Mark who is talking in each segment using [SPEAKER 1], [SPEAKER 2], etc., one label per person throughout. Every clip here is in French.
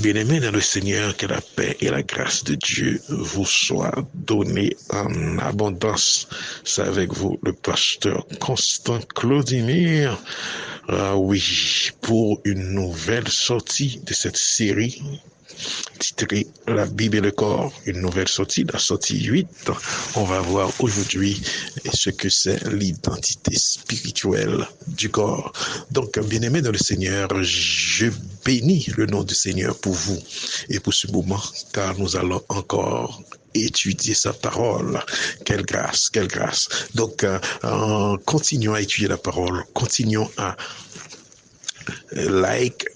[SPEAKER 1] Bien-aimés dans le Seigneur, que la paix et la grâce de Dieu vous soient données en abondance. C'est avec vous le pasteur Constant Claudimir. Oui, pour une nouvelle sortie de cette série titrée La Bible et le corps, une nouvelle sortie, la sortie 8. On va voir aujourd'hui ce que c'est l'identité spirituelle du corps. Donc, bien-aimés dans le Seigneur, je bénis le nom du Seigneur pour vous et pour ce moment, car nous allons encore étudier sa parole. Quelle grâce, quelle grâce. Donc, continuons à étudier la parole, continuons à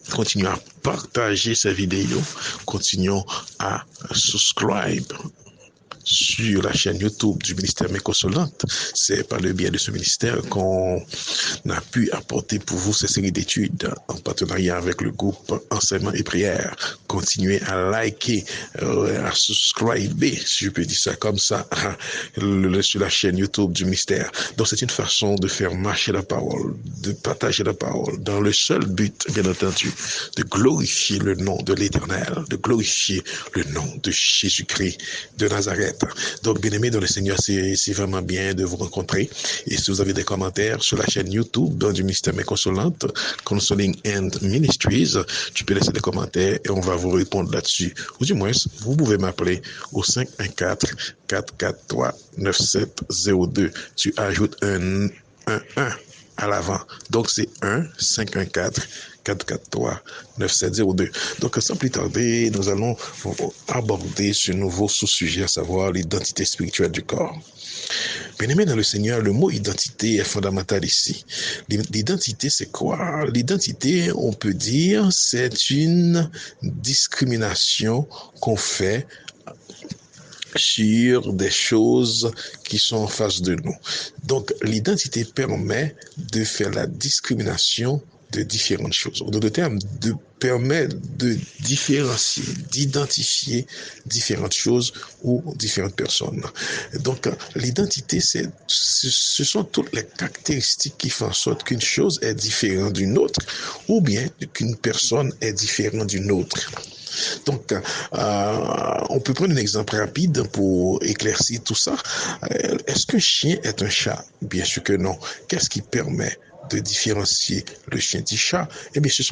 [SPEAKER 1] continuons à partager ces vidéos, continuons à subscribe sur la chaîne YouTube du ministère Main Consolante. C'est par le biais de ce ministère qu'on a pu apporter pour vous ces séries d'études en partenariat avec le groupe Enseignement et Prière. Continuez à liker, à subscriber, si je peux dire ça comme ça, sur la chaîne YouTube du ministère. Donc c'est une façon de faire marcher la parole, de partager la parole, dans le seul but, bien entendu, de glorifier le nom de l'Éternel, de glorifier le nom de Jésus-Christ de Nazareth. Donc, bien-aimés dans le Seigneur, c'est vraiment bien de vous rencontrer. Et si vous avez des commentaires sur la chaîne YouTube du ministère Main Consolante, Consoling and Ministries, tu peux laisser des commentaires et on va vous répondre là-dessus. Ou du moins, vous pouvez m'appeler au 514-443-9702. Tu ajoutes un 1 à l'avant. Donc, c'est 1-514-443-9702. Donc, sans plus tarder, nous allons aborder ce nouveau sous-sujet, à savoir l'identité spirituelle du corps. Bien-aimé dans le Seigneur, le mot identité est fondamental ici. L'identité, c'est quoi? L'identité, on peut dire, c'est une discrimination qu'on fait sur des choses qui sont en face de nous. Donc, l'identité permet de faire la discrimination de différentes choses. En d'autres termes, permet de différencier, d'identifier différentes choses ou différentes personnes. Donc, l'identité, ce sont toutes les caractéristiques qui font en sorte qu'une chose est différente d'une autre ou bien qu'une personne est différente d'une autre. Donc, on peut prendre un exemple rapide pour éclaircir tout ça. Est-ce qu'un chien est un chat? Bien sûr que non. Qu'est-ce qui permet de différencier le chien du chat? Eh bien, ce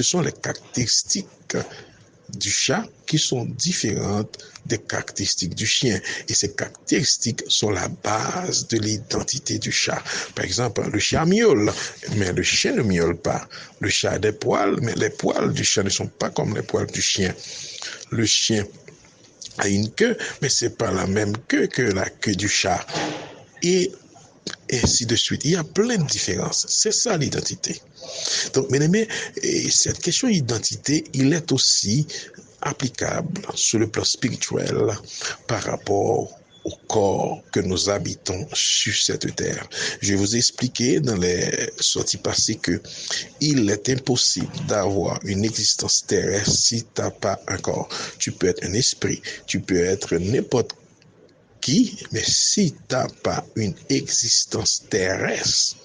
[SPEAKER 1] sont les caractéristiques du chat qui sont différentes des caractéristiques du chien. Et ces caractéristiques sont la base de l'identité du chat. Par exemple, le chat miaule, mais le chien ne miaule pas. Le chat a des poils, mais les poils du chat ne sont pas comme les poils du chien. Le chien a une queue, mais c'est pas la même queue que la queue du chat. Et ainsi de suite. Il y a plein de différences. C'est ça l'identité. Donc, mes amis, cette question d'identité, il est aussi applicable sur le plan spirituel par rapport au corps que nous habitons sur cette terre. Je vous ai expliqué dans les sorties passées que il est impossible d'avoir une existence terrestre si tu n'as pas un corps. Tu peux être un esprit, tu peux être n'importe qui, mais si tu n'as pas une existence terrestre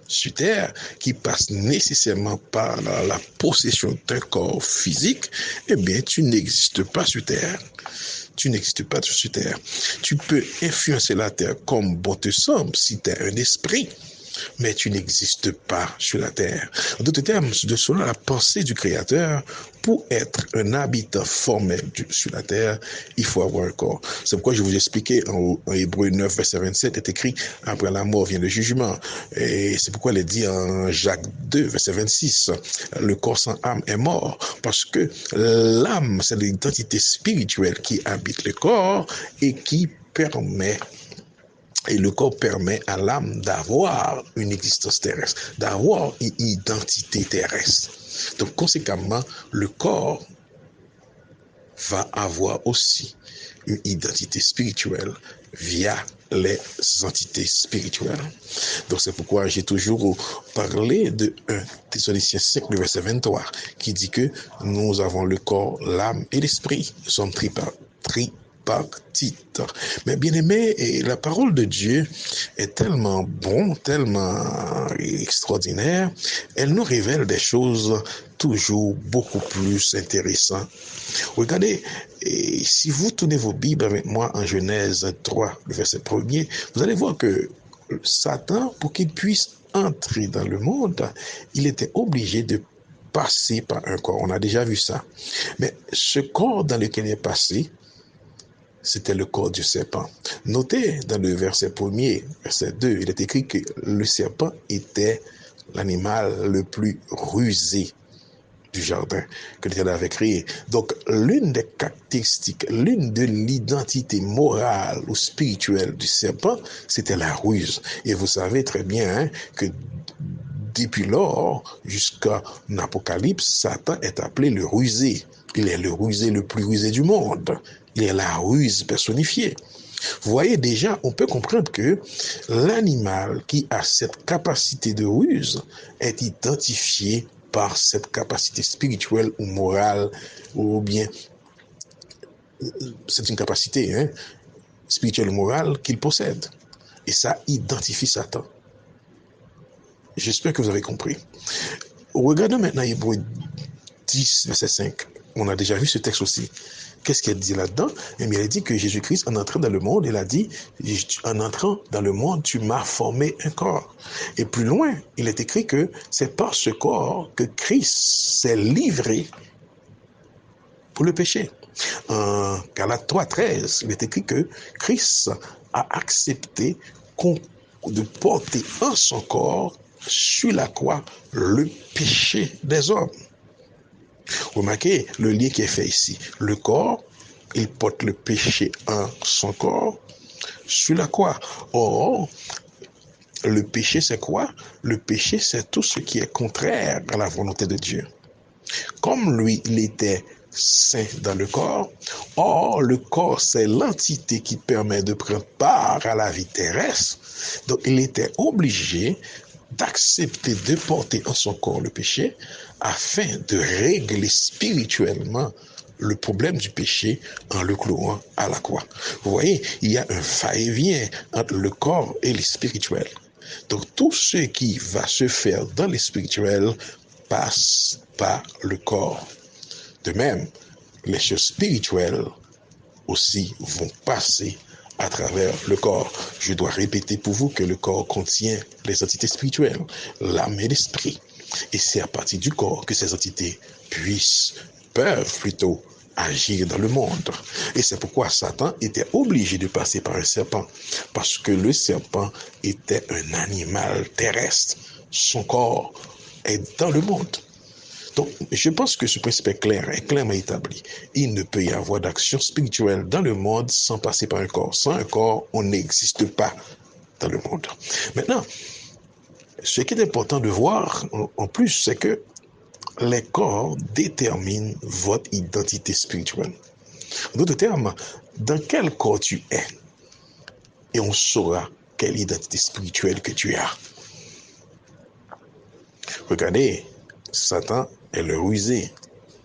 [SPEAKER 1] sur Terre qui passe nécessairement par la possession d'un corps physique, eh bien, tu n'existes pas sur Terre. Tu n'existes pas sur Terre. Tu peux influencer la Terre comme bon te semble si tu es un esprit, mais tu n'existes pas sur la terre. En d'autres termes, de cela, la pensée du Créateur, pour être un habitant formel sur la terre, il faut avoir un corps. C'est pourquoi je vous ai expliqué en Hébreux 9, verset 27, est écrit, après la mort vient le jugement. Et c'est pourquoi il est dit en Jacques 2, verset 26, le corps sans âme est mort. Parce que l'âme, c'est l'identité spirituelle qui habite le corps et qui permet. Et le corps permet à l'âme d'avoir une existence terrestre, d'avoir une identité terrestre. Donc, conséquemment, le corps va avoir aussi une identité spirituelle via les entités spirituelles. Donc, c'est pourquoi j'ai toujours parlé de 1 Thessaloniciens 5, le verset 23, qui dit que nous avons le corps, l'âme et l'esprit. Nous sommes tripartites. Mais bien aimé, la parole de Dieu est tellement bon, tellement extraordinaire, elle nous révèle des choses toujours beaucoup plus intéressant. Regardez, et si vous tournez vos Bibles avec moi en Genèse 3, le verset 1er, vous allez voir que Satan, pour qu'il puisse entrer dans le monde, il était obligé de passer par un corps. On a déjà vu ça. Mais ce corps dans lequel il est passé, c'était le corps du serpent. Notez dans le verset 1er, verset 2, il est écrit que le serpent était l'animal le plus rusé du jardin que l'Éternel avait créé. Donc, l'une des caractéristiques, l'une de l'identité morale ou spirituelle du serpent, c'était la ruse. Et vous savez très bien que depuis lors, jusqu'à l'Apocalypse, Satan est appelé le rusé. Il est le rusé le plus rusé du monde. Il est la ruse personnifiée. Vous voyez déjà, on peut comprendre que l'animal qui a cette capacité de ruse est identifié par cette capacité spirituelle ou morale, ou bien c'est une capacité spirituelle ou morale qu'il possède. Et ça identifie Satan. J'espère que vous avez compris. Regardons maintenant Hébreux 10, verset 5. On a déjà vu ce texte aussi. Qu'est-ce qu'il dit là-dedans? Eh bien, il dit que Jésus-Christ, en entrant dans le monde, il a dit, en entrant dans le monde, tu m'as formé un corps. Et plus loin, il est écrit que c'est par ce corps que Christ s'est livré pour le péché. En Galates 3, 13, il est écrit que Christ a accepté de porter en son corps, sur la croix, le péché des hommes. Remarquez le lien qui est fait ici. Le corps, il porte le péché en son corps sur la croix. Or, le péché, c'est quoi? Le péché, c'est tout ce qui est contraire à la volonté de Dieu. Comme lui, il était saint dans le corps, or, le corps, c'est l'entité qui permet de prendre part à la vie terrestre. Donc, il était obligé d'accepter de porter en son corps le péché afin de régler spirituellement le problème du péché en le clouant à la croix. Vous voyez, il y a un va-et-vient entre le corps et le spirituel. Donc tout ce qui va se faire dans le spirituel passe par le corps. De même, les choses spirituelles aussi vont passer à travers le corps. Je dois répéter pour vous que le corps contient les entités spirituelles, l'âme et l'esprit. Et c'est à partir du corps que ces entités peuvent plutôt agir dans le monde. Et c'est pourquoi Satan était obligé de passer par un serpent, parce que le serpent était un animal terrestre. Son corps est dans le monde. Donc, je pense que ce principe est clairement établi. Il ne peut y avoir d'action spirituelle dans le monde sans passer par un corps. Sans un corps, on n'existe pas dans le monde. Maintenant, ce qui est important de voir en plus, c'est que les corps déterminent votre identité spirituelle. En d'autres termes, dans quel corps tu es, et on saura quelle identité spirituelle que tu as. Regardez, Satan est le rusé.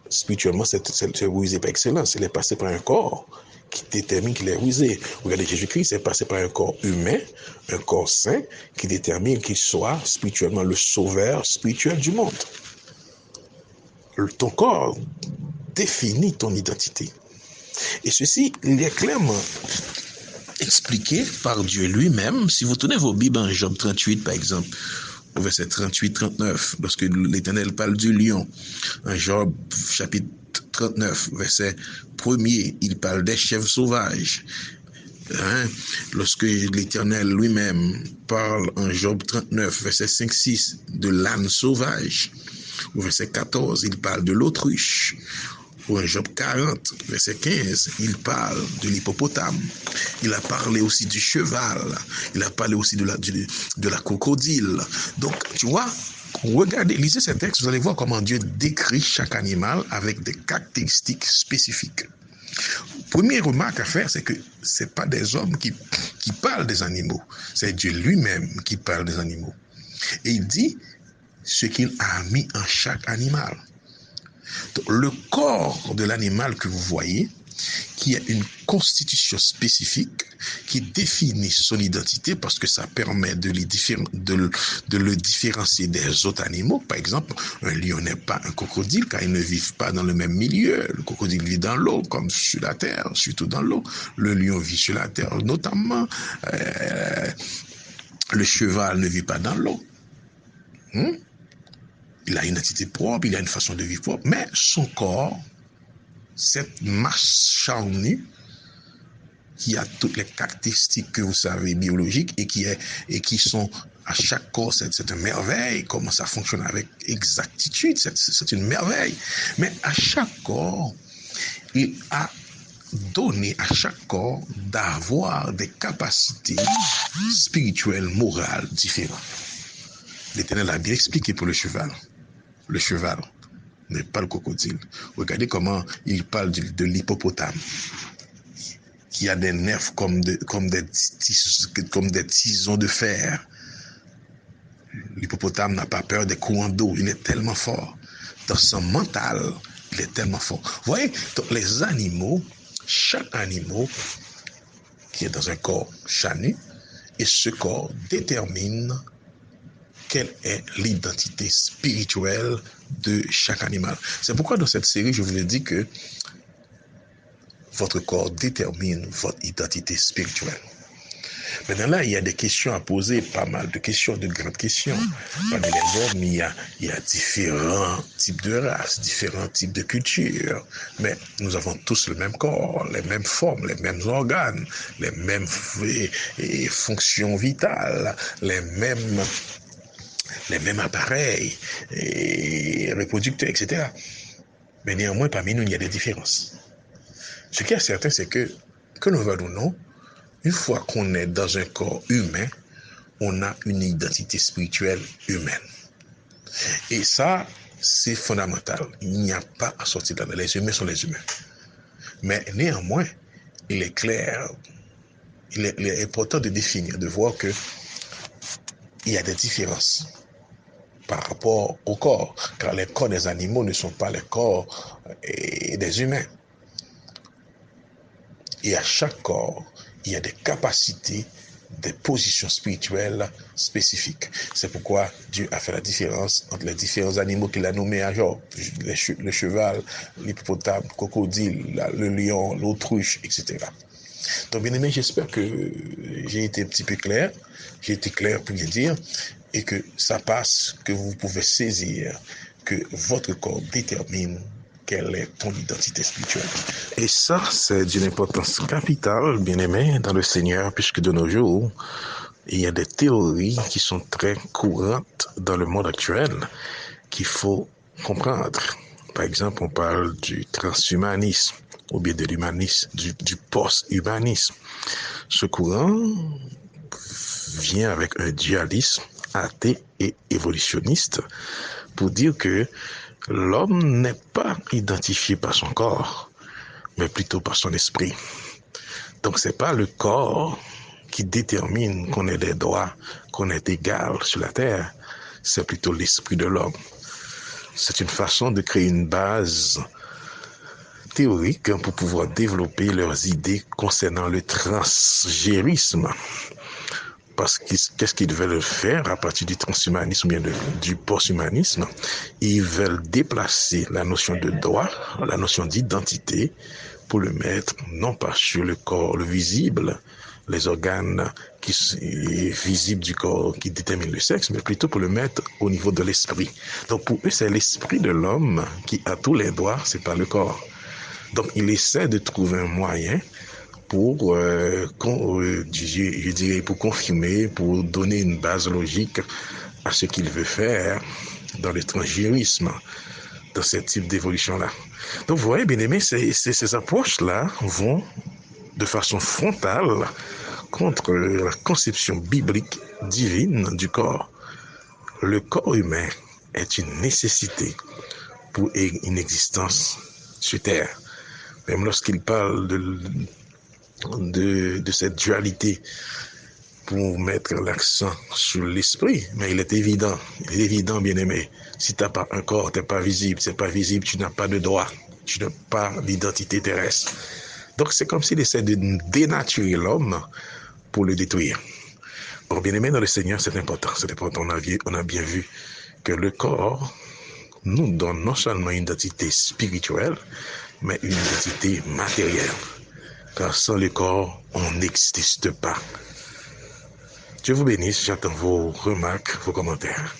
[SPEAKER 1] Spirituellement, c'est rusé par excellence. Il est passé par un corps qui détermine qu'il est rusé. Regardez, Jésus-Christ est passé par un corps humain, un corps saint, qui détermine qu'il soit spirituellement le sauveur spirituel du monde. Ton corps définit ton identité. Et ceci, il est clairement expliqué par Dieu lui-même. Si vous tenez vos Bibles en Job 38, par exemple, au verset 38-39, lorsque l'Éternel parle du lion, en Job chapitre 39, verset 1er, il parle des chèvres sauvages. Lorsque l'Éternel lui-même parle en Job 39, verset 5-6, de l'âne sauvage, au verset 14, il parle de l'autruche. Ou en Job 40, verset 15, il parle de l'hippopotame. Il a parlé aussi du cheval. Il a parlé aussi de la crocodile. Donc, tu vois, regardez, lisez ces textes, vous allez voir comment Dieu décrit chaque animal avec des caractéristiques spécifiques. Première remarque à faire, c'est que ce n'est pas des hommes qui parlent des animaux. C'est Dieu lui-même qui parle des animaux. Et il dit ce qu'il a mis en chaque animal. Donc, le corps de l'animal que vous voyez, qui a une constitution spécifique qui définit son identité parce que ça permet de le différencier des autres animaux. Par exemple, un lion n'est pas un crocodile car ils ne vivent pas dans le même milieu. Le crocodile vit dans l'eau comme sur la terre, surtout dans l'eau. Le lion vit sur la terre notamment. Le cheval ne vit pas dans l'eau. Il a une identité propre, il a une façon de vivre propre, mais son corps, cette masse charnue, qui a toutes les caractéristiques que vous savez biologiques et qui sont à chaque corps, c'est une merveille, comment ça fonctionne avec exactitude, c'est une merveille. Mais à chaque corps, il a donné à chaque corps d'avoir des capacités spirituelles, morales différentes. L'Éternel a bien expliqué pour le cheval. Le cheval n'est pas le crocodile. Regardez comment il parle de l'hippopotame, qui a des nerfs comme des tisons de fer. L'hippopotame n'a pas peur des courants d'eau. Il est tellement fort. Dans son mental, il est tellement fort. Vous voyez, donc les animaux, chaque animal qui est dans un corps charnu, et ce corps détermine quelle est l'identité spirituelle de chaque animal. C'est pourquoi dans cette série, je vous ai dit que votre corps détermine votre identité spirituelle. Maintenant là, il y a des questions à poser, pas mal de questions, de grandes questions. Parmi les hommes, il y a différents types de races, différents types de cultures. Mais nous avons tous le même corps, les mêmes formes, les mêmes organes, les mêmes fonctions vitales, les mêmes appareils reproducteurs, etc. Mais néanmoins, parmi nous, il y a des différences. Ce qui est certain, c'est que nous veuillons ou non, une fois qu'on est dans un corps humain, on a une identité spirituelle humaine. Et ça, c'est fondamental. Il n'y a pas à sortir de là. Les humains sont les humains. Mais néanmoins, il est clair, il est important de définir, de voir que il y a des différences par rapport au corps, car les corps des animaux ne sont pas les corps des humains. Et à chaque corps, il y a des capacités, des positions spirituelles spécifiques. C'est pourquoi Dieu a fait la différence entre les différents animaux qu'il a nommés à Job, le cheval, l'hippopotame, le crocodile, le lion, l'autruche, etc. Donc, bien aimé, j'espère que j'ai été un petit peu clair. J'ai été clair pour bien dire, et que ça passe, que vous pouvez saisir que votre corps détermine quelle est ton identité spirituelle. Et ça, c'est d'une importance capitale, bien aimé, dans le Seigneur, puisque de nos jours, il y a des théories qui sont très courantes dans le monde actuel qu'il faut comprendre. Par exemple, on parle du transhumanisme ou bien de l'humanisme, du post-humanisme. Ce courant vient avec un dualisme athée et évolutionniste pour dire que l'homme n'est pas identifié par son corps, mais plutôt par son esprit. Donc, c'est pas le corps qui détermine qu'on ait des droits, qu'on est égal sur la terre. C'est plutôt l'esprit de l'homme. C'est une façon de créer une base théorique pour pouvoir développer leurs idées concernant le transgérisme. Parce que qu'est-ce qu'ils veulent faire à partir du transhumanisme ou bien du post-humanisme? Ils veulent déplacer la notion de droit, la notion d'identité, pour le mettre non pas sur le corps, le visible, les organes visibles du corps qui déterminent le sexe, mais plutôt pour le mettre au niveau de l'esprit. Donc pour eux, c'est l'esprit de l'homme qui a tous les droits, c'est pas le corps. Donc il essaie de trouver un moyen pour, je dirais, pour confirmer, pour donner une base logique à ce qu'il veut faire dans le transgérisme, dans ce type d'évolution-là. Donc, vous voyez, bien aimé, ces approches-là vont de façon frontale contre la conception biblique divine du corps. Le corps humain est une nécessité pour une existence sur Terre. Même lorsqu'il parle de cette dualité pour mettre l'accent sur l'esprit, mais il est évident, bien aimé, si tu n'as pas un corps, tu n'es pas visible, c'est pas visible, tu n'as pas de droit, tu n'as pas d'identité terrestre. Donc c'est comme s'il essaie de dénaturer l'homme pour le détruire. Bon, bien aimé dans le Seigneur, c'est important. C'est important. On a bien vu que le corps nous donne non seulement une identité spirituelle, mais une identité matérielle. Car sans le corps, on n'existe pas. Dieu vous bénisse, j'attends vos remarques, vos commentaires.